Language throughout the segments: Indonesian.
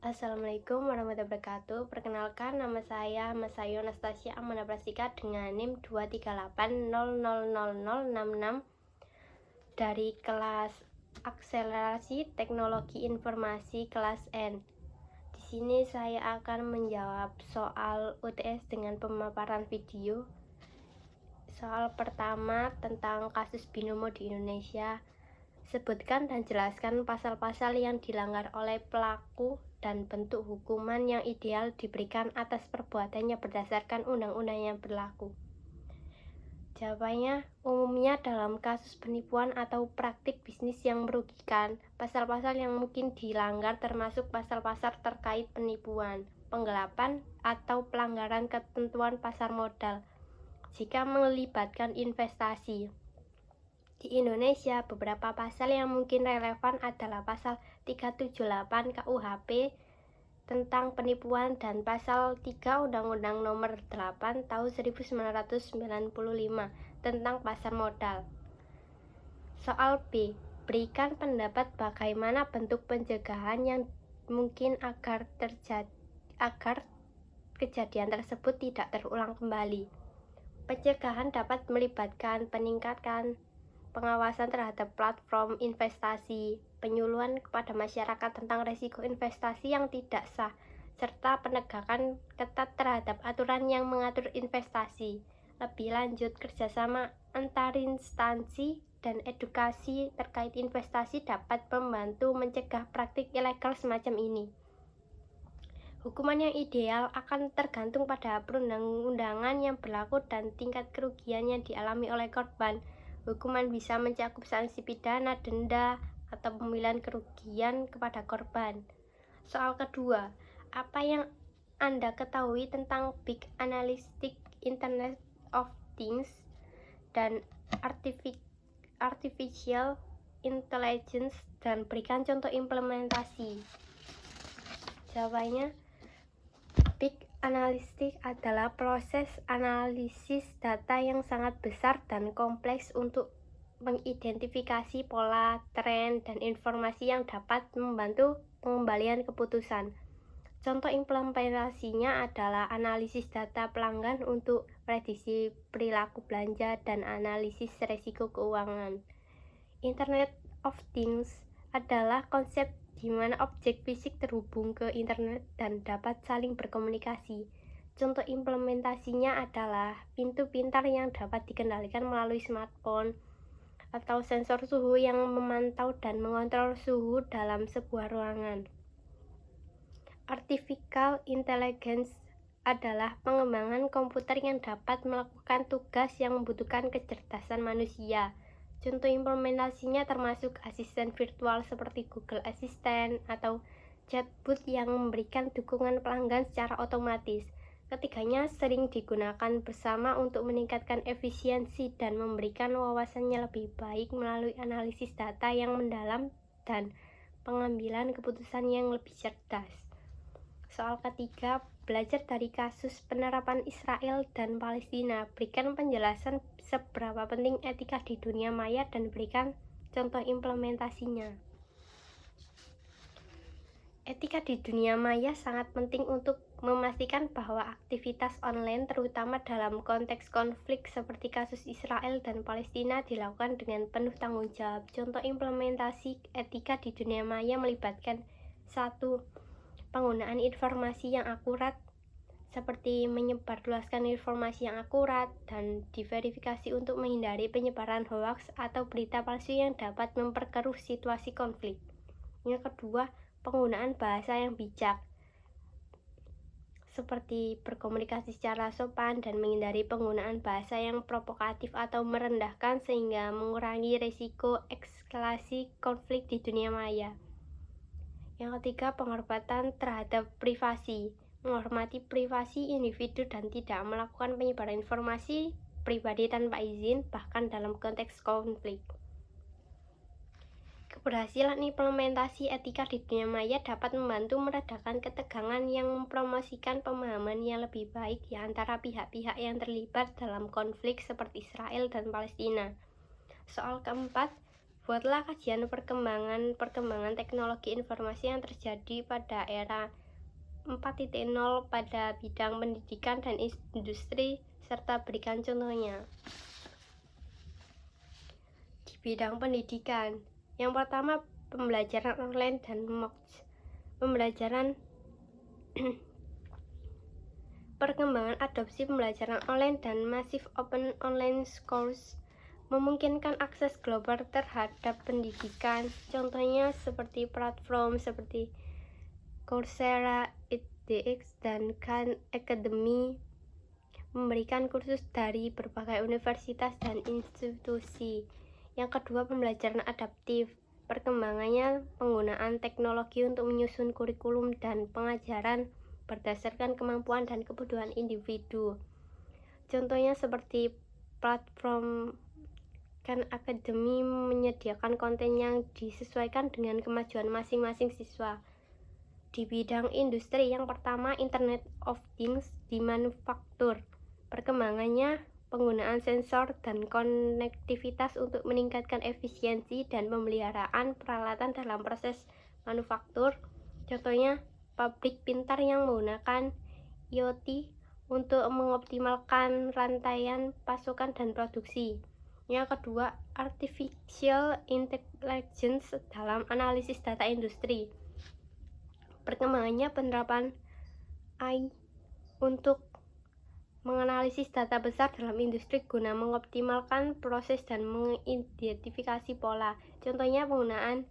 Assalamualaikum warahmatullahi wabarakatuh. Perkenalkan, nama saya Masayu Anastasia Amanda Prastika dengan NIM 238000066 dari kelas Akselerasi Teknologi Informasi kelas N. Di sini saya akan menjawab soal UTS dengan pemaparan video. Soal pertama tentang kasus binomo di Indonesia. Sebutkan dan jelaskan pasal-pasal yang dilanggar oleh pelaku dan bentuk hukuman yang ideal diberikan atas perbuatannya berdasarkan undang-undang yang berlaku. Jawabannya, umumnya dalam kasus penipuan atau praktik bisnis yang merugikan, pasal-pasal yang mungkin dilanggar termasuk pasal-pasal terkait penipuan, penggelapan, atau pelanggaran ketentuan pasar modal jika melibatkan investasi. Di Indonesia, beberapa pasal yang mungkin relevan adalah pasal 378 KUHP tentang penipuan dan pasal 3 Undang-Undang Nomor 8 Tahun 1995 tentang pasar modal. Soal B. Berikan pendapat bagaimana bentuk pencegahan yang mungkin agar kejadian tersebut tidak terulang kembali. Pencegahan dapat melibatkan peningkatan pengawasan terhadap platform investasi, penyuluhan kepada masyarakat tentang risiko investasi yang tidak sah, serta penegakan ketat terhadap aturan yang mengatur investasi. Lebih lanjut, kerjasama antar instansi dan edukasi terkait investasi dapat membantu mencegah praktik ilegal semacam ini. Hukuman yang ideal akan tergantung pada perundang-undangan yang berlaku dan tingkat kerugian yang dialami oleh korban. Hukuman bisa mencakup sanksi pidana, denda, atau pemilihan kerugian kepada korban. Soal kedua, apa yang Anda ketahui tentang Big Analytic Internet of Things dan Artificial Intelligence, dan berikan contoh implementasi. Jawabannya, Big Analytics adalah proses analisis data yang sangat besar dan kompleks untuk mengidentifikasi pola, tren, dan informasi yang dapat membantu pengembalian keputusan. Contoh implementasinya adalah analisis data pelanggan untuk prediksi perilaku belanja dan analisis risiko keuangan. Internet of Things adalah konsep di mana objek fisik terhubung ke internet dan dapat saling berkomunikasi. Contoh implementasinya adalah pintu pintar yang dapat dikendalikan melalui smartphone, atau sensor suhu yang memantau dan mengontrol suhu dalam sebuah ruangan. Artificial Intelligence adalah pengembangan komputer yang dapat melakukan tugas yang membutuhkan kecerdasan manusia. Contoh implementasinya termasuk asisten virtual seperti Google Assistant atau chatbot yang memberikan dukungan pelanggan secara otomatis. Ketiganya sering digunakan bersama untuk meningkatkan efisiensi dan memberikan wawasannya lebih baik melalui analisis data yang mendalam dan pengambilan keputusan yang lebih cerdas. Soal ketiga, belajar dari kasus penerapan Israel dan Palestina. Berikan penjelasan seberapa penting etika di dunia maya dan berikan contoh implementasinya. Etika di dunia maya sangat penting untuk memastikan bahwa aktivitas online, terutama dalam konteks konflik seperti kasus Israel dan Palestina, dilakukan dengan penuh tanggung jawab. Contoh implementasi etika di dunia maya melibatkan 1. Penggunaan informasi yang akurat, seperti menyebarluaskan informasi yang akurat dan diverifikasi untuk menghindari penyebaran hoaks atau berita palsu yang dapat memperkeruh situasi konflik. Yang kedua, penggunaan bahasa yang bijak, seperti berkomunikasi secara sopan dan menghindari penggunaan bahasa yang provokatif atau merendahkan sehingga mengurangi risiko eskalasi konflik di dunia maya. Yang ketiga, penghormatan terhadap privasi, menghormati privasi individu dan tidak melakukan penyebaran informasi pribadi tanpa izin, bahkan dalam konteks konflik. Keberhasilan implementasi etika di dunia maya dapat membantu meredakan ketegangan yang mempromosikan pemahaman yang lebih baik di antara pihak-pihak yang terlibat dalam konflik seperti Israel dan Palestina. Soal keempat, Buatlah kajian perkembangan teknologi informasi yang terjadi pada era 4.0 pada bidang pendidikan dan industri, serta berikan contohnya. Di bidang pendidikan, yang pertama pembelajaran online dan MOOCs. Pembelajaran perkembangan adopsi pembelajaran online dan Massive Open Online Course memungkinkan akses global terhadap pendidikan. Contohnya seperti platform seperti Coursera, edX, dan Khan Academy memberikan kursus dari berbagai universitas dan institusi. Yang kedua, pembelajaran adaptif. Perkembangannya penggunaan teknologi untuk menyusun kurikulum dan pengajaran berdasarkan kemampuan dan kebutuhan individu. Contohnya seperti platform Khan Academy menyediakan konten yang disesuaikan dengan kemajuan masing-masing siswa. Di bidang industri, yang pertama Internet of Things di manufaktur. Perkembangannya penggunaan sensor dan konektivitas untuk meningkatkan efisiensi dan pemeliharaan peralatan dalam proses manufaktur. Contohnya pabrik pintar yang menggunakan IoT untuk mengoptimalkan rantaian pasokan dan produksi. Yang kedua, artificial intelligence dalam analisis data industri. Perkembangannya penerapan AI untuk menganalisis data besar dalam industri guna mengoptimalkan proses dan mengidentifikasi pola. Contohnya penggunaan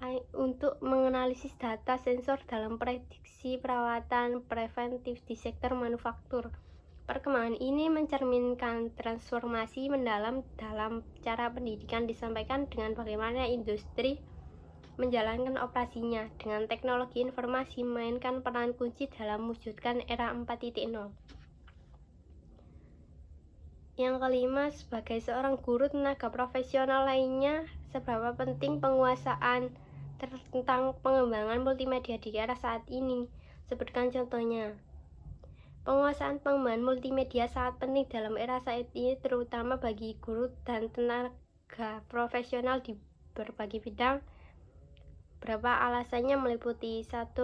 AI untuk menganalisis data sensor dalam prediksi perawatan preventif di sektor manufaktur. Perkembangan ini mencerminkan transformasi mendalam dalam cara pendidikan disampaikan dengan bagaimana industri menjalankan operasinya dengan teknologi informasi memainkan peran kunci dalam mewujudkan era 4.0. Yang kelima, sebagai seorang guru tenaga profesional lainnya, seberapa penting penguasaan tentang pengembangan multimedia di era saat ini. Sebutkan contohnya. Penguasaan pengembangan multimedia sangat penting dalam era saat ini, terutama bagi guru dan tenaga profesional di berbagai bidang. Beberapa alasannya meliputi: 1.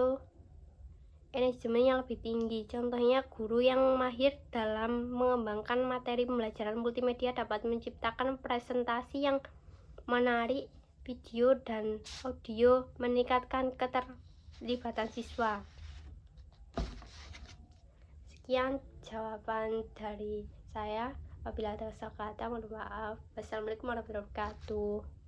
Manajemen yang lebih tinggi. Contohnya, guru yang mahir dalam mengembangkan materi pembelajaran multimedia dapat menciptakan presentasi yang menarik, video dan audio, meningkatkan keterlibatan siswa. Sekian jawaban dari saya. Apabila ada salah kata, mohon maaf. Wassalamualaikum warahmatullahi wabarakatuh.